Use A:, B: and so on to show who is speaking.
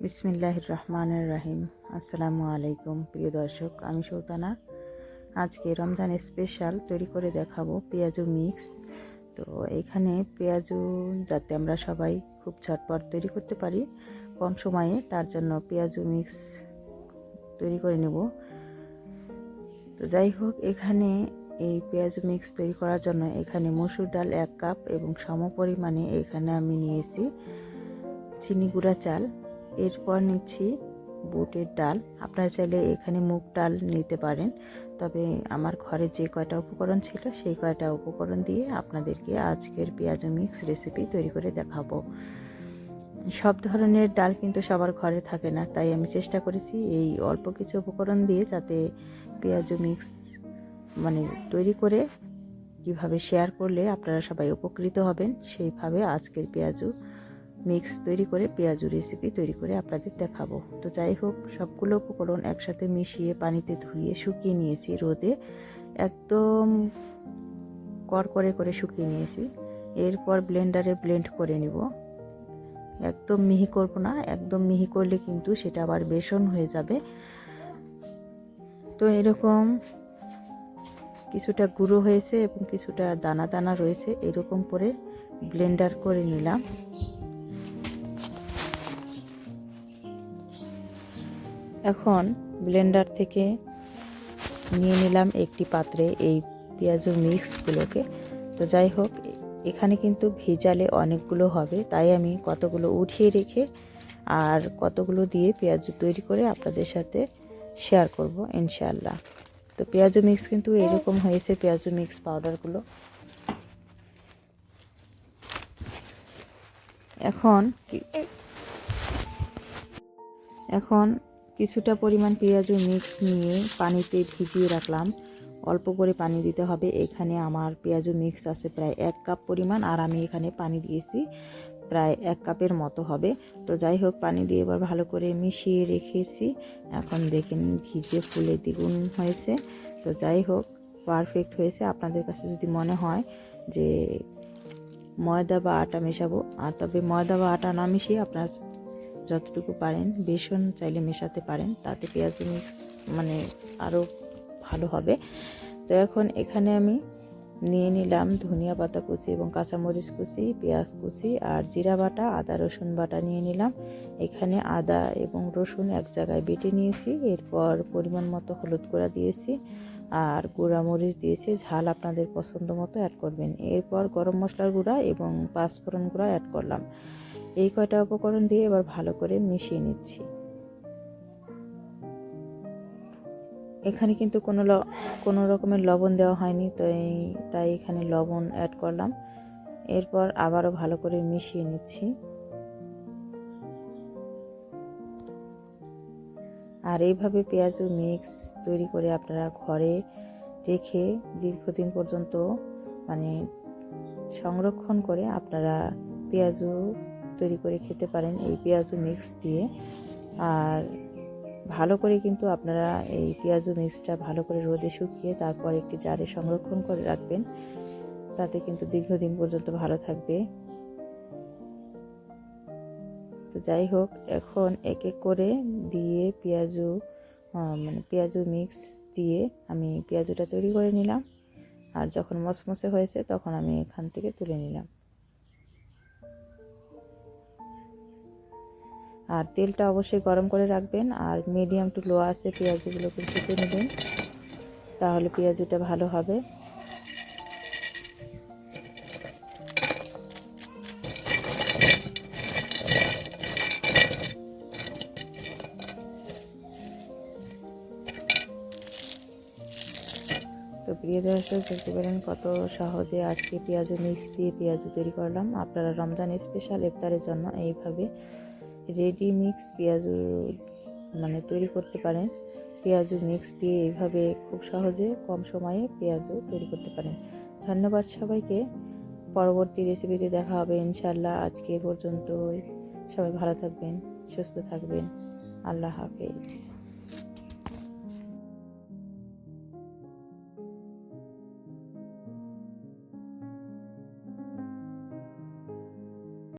A: বিসমিল্লাহির রহমানির রহিম। আসসালামু আলাইকুম প্রিয় দর্শক, আমি সুলতানা। আজকে রমজান স্পেশাল তৈরি করে দেখাবো পেঁয়াজু মিক্স। তো এখানে পেঁয়াজু যাতে আমরা সবাই খুব ঝটপট তৈরি করতে পারি কম সময়ে, তার জন্য পেঁয়াজু মিক্স তৈরি করে নেব। তো যাই হোক, এখানে এই পেঁয়াজু মিক্স তৈরি করার জন্য এখানে মসুর ডাল 1 কাপ এবং সম পরিমাণে এখানে আমি নিয়েছি চিনি গুঁড়া চাল। এরপর নিচ্ছি বুটের ডাল। আপনারা চাইলে এখানে মুগ ডাল নিতে পারেন, তবে আমার ঘরে যে কয়টা উপকরণ ছিল সেই কয়টা উপকরণ দিয়ে আপনাদেরকে আজকের পেঁয়াজু মিক্স রেসিপি তৈরি করে দেখাবো। সব ধরনের ডাল কিন্তু সবার ঘরে থাকে না, তাই আমি চেষ্টা করেছি এই অল্প কিছু উপকরণ দিয়ে যাতে পেঁয়াজু মিক্স তৈরি করে কিভাবে শেয়ার করলে আপনারা সবাই উপকৃত হবেন, সেইভাবে আজকের পেঁয়াজু মিক্স তৈরি করে পেঁয়াজু রেসিপি তৈরি করে আপনাদের দেখাবো। তো যাই হোক, সবগুলো উপকরণ একসাথে মিশিয়ে পানিতে ধুয়ে শুকিয়ে নিয়েছি রোদে, একদম কড়কড়ে করে শুকিয়ে নিয়েছি। এরপর ব্লেন্ডারে ব্লেন্ড করে নিব। একদম মিহি করব না, একদম মিহি করলে কিন্তু সেটা আবার বেসন হয়ে যাবে। তো এরকম কিছুটা গুঁড়ো হয়েছে এবং কিছুটা দানা দানা রয়েছে, এরকম করে ব্লেন্ডার করে নিলাম। এখন ব্লেন্ডার থেকে নিয়ে নিলাম একটি পাত্রে এই পেঁয়াজু মিক্সগুলোকে। তো যাই হোক, এখানে কিন্তু ভেজালে অনেকগুলো হবে, তাই আমি কতগুলো উঠিয়ে রেখে আর কতগুলো দিয়ে পেঁয়াজু তৈরি করে আপনাদের সাথে শেয়ার করব ইনশাআল্লাহ। তো পেঁয়াজু মিক্স কিন্তু এরকম হয়েছে, পেঁয়াজু মিক্স পাউডারগুলো। এখন কিছুটা পরিমাণ পেঁয়াজু মিক্স নিয়ে পানিতে ভিজিয়ে রাখলাম। অল্প করে পানি দিতে হবে। এখানে আমার পেঁয়াজু মিক্স আছে প্রায় 1 কাপ পরিমাণ, আর আমি এখানে পানি দিয়েছি প্রায় 1 কাপের মতো হবে। তো যাই হোক, পানি দিয়ে এবার ভালো করে মিশিয়ে রেখেছি। এখন দেখেন ভিজে ফুলে দ্বিগুণ হয়েছে। তো যাই হোক, পারফেক্ট হয়েছে। আপনাদের কাছে যদি মনে হয় যে ময়দা বা আটা মেশাবো, তবে ময়দা বা আটা না মিশিয়ে আপনার যতটুকু পারেন বেসন চাইলে মেশাতে পারেন, তাতে পেঁয়াজু মিক্স আরও ভালো হবে। তো এখন এখানে আমি নিয়ে নিলাম ধনিয়া পাতা কুচি এবং কাঁচামরিচ কুচি, পেঁয়াজ কুচি আর জিরা বাটা, আদা রসুন বাটা নিয়ে নিলাম। এখানে আদা এবং রসুন এক জায়গায় বেটে নিয়েছি। এরপর পরিমাণ মতো হলুদ গুঁড়া দিয়েছি আর গুঁড়া মরিচ দিয়েছি, ঝাল আপনাদের পছন্দ মতো অ্যাড করবেন। এরপর গরম মশলার গুঁড়া এবং পাঁচফোড়ন গুঁড়া অ্যাড করলাম। এই কয়টা উপকরণ দিয়ে এবার ভালো করে মিশিয়ে নিচ্ছি। এখানে কিন্তু কোনো রকমের লবণ দেওয়া হয়নি, তাই এখানে লবণ অ্যাড করলাম। এরপর আবারও ভালো করে মিশিয়ে নিচ্ছি। আর এইভাবে পেঁয়াজু মিক্স তৈরি করে আপনারা ঘরে রেখে দীর্ঘদিন পর্যন্ত সংরক্ষণ করে আপনারা পেঁয়াজু তৈরি করে খেতে পারেন এই পেঁয়াজু মিক্স দিয়ে। আর ভালো করে কিন্তু আপনারা এই পেঁয়াজু মিক্সটা ভালো করে রোদে শুকিয়ে তারপর একটি জারে সংরক্ষণ করে রাখবেন, তাতে কিন্তু দীর্ঘদিন পর্যন্ত ভালো থাকবে। তো যাই হোক, এখন এক এক করে দিয়ে পেঁয়াজু মিক্স দিয়ে আমি পেঁয়াজুটা তৈরি করে নিলাম। আর যখন মচমচে হয়েছে তখন আমি এখান থেকে তুলে নিলাম। আর তেলটা অবশ্যই গরম করে রাখবেন, আর মিডিয়াম টু লো আছে পেঁয়াজুগুলোকে ভেজে নেবেন, তাহলে পেঁয়াজুটা ভালো হবে। তো প্রিয় দর্শক, দেখতে পেলেন কত সহজে আজকে পেঁয়াজু মিক্স দিয়ে পেঁয়াজু তৈরি করলাম। আপনারা রমজান স্পেশাল ইফতারের জন্য এইভাবে রেডি মিক্স পেঁয়াজু তৈরি করতে পারেন। পেঁয়াজু মিক্স দিয়ে এইভাবে খুব সহজে কম সময়ে পেঁয়াজু তৈরি করতে পারেন। ধন্যবাদ সবাইকে। পরবর্তী রেসিপিতে দেখা হবে ইনশাআল্লাহ। আজকে পর্যন্তই। সবাই ভালো থাকবেন, সুস্থ থাকবেন। আল্লাহ হাফেজ।